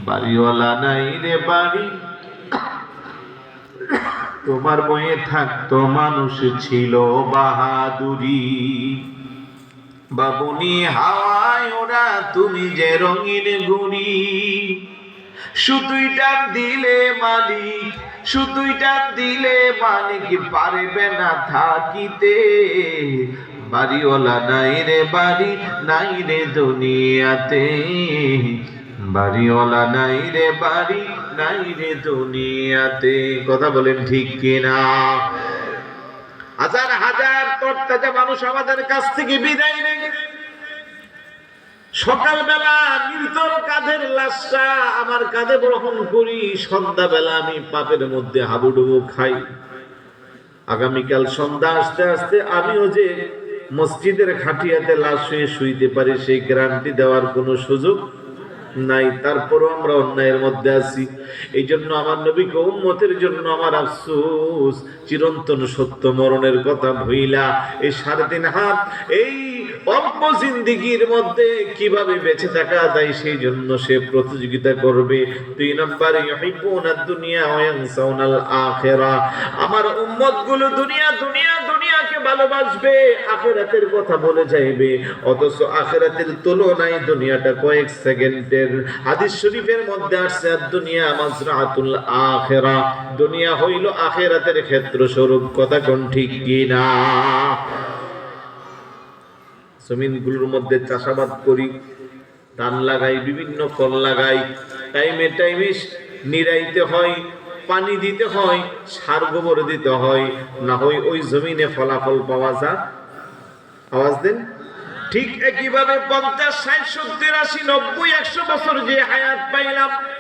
বাড়িওয়ালা নাই রে বাড়ি, তোমার বয়ে থাকতো মানুষ ছিল বাহাদুরি। বাবুনি হাওয়ায় ওরা তুমি যে রঙিন ঘুড়ি, শুধুই ডাক দিলে মালিক, শুধুই ডাক দিলে মালিক পারবে না থাকিতে। বাড়িওয়ালা নাই রে বাড়ি, নাই রে দুনিয়াতে, বাড়িওয়ালা নাই রে বাড়ি, নাই রে দুনিয়াতে। কথা বলেন ঠিক কিনা? হাজার হাজার তরতাজা মানুষ আমাদের কাছ থেকে বিদায় নেয়। সকালবেলা নির্জন কাঁধের লাশটা আমার কাঁধে গ্রহণ করি, সন্ধ্যাবেলা আমি পাপের মধ্যে হাবুডুবু খাই। আগামীকাল সন্ধ্যা আসতে আসতে আমিও যে মসজিদের খাটিয়াতে লাশ শুয়ে শুইতে পারি সেই গ্যারান্টি দেওয়ার কোনো সুযোগ নাই। তারপরও আমরা অন্যায়ের মধ্যে আছি। এই জন্য আমার নবীকে উম্মতের জন্য আমার আফসোস, চিরন্তন সত্য মরণের কথা ভুইলা এই 3.5 হাত এই অল্প জিন্দিগির মধ্যে কিভাবে বেঁচে থাকা যায় সেই জন্য সে প্রতিযোগিতা করবে। 2 নম্বরে ইউহিব্বুনাদ দুনিয়া ওয়া ইয়ানসাউনাল আখিরা। আমার উম্মতগুলো দুনিয়া দুনিয়া দুনিয়াকে ভালোবাসবে, আখিরাতের কথা বলে যাইবে, অথচ আখিরাতের তুলনায় দুনিয়াটা কয়েক সেকেন্ডের। হাদিস শরীফের মধ্যে আসছে দুনিয়া মাজরাতুল আখিরা, দুনিয়া হইল আখিরাতের ক্ষেত্র স্বরূপ। কথা কোন ঠিক কিনা? জমিনগুলোর মধ্যে চাষাবাদ করি, ধান লাগাই, বিভিন্ন ফল লাগাই, টাইমে টাইমে নিরাইতে হয়, পানি দিতে হয়, সার গোবর দিতে হয়, না হয় ওই জমিনে ফলাফল পাওয়া যায়। আওয়াজ দেন। ঠিক একইভাবে 50, 60, 70, 80, 90, 100 বছর যে হায়াত পাইলাম,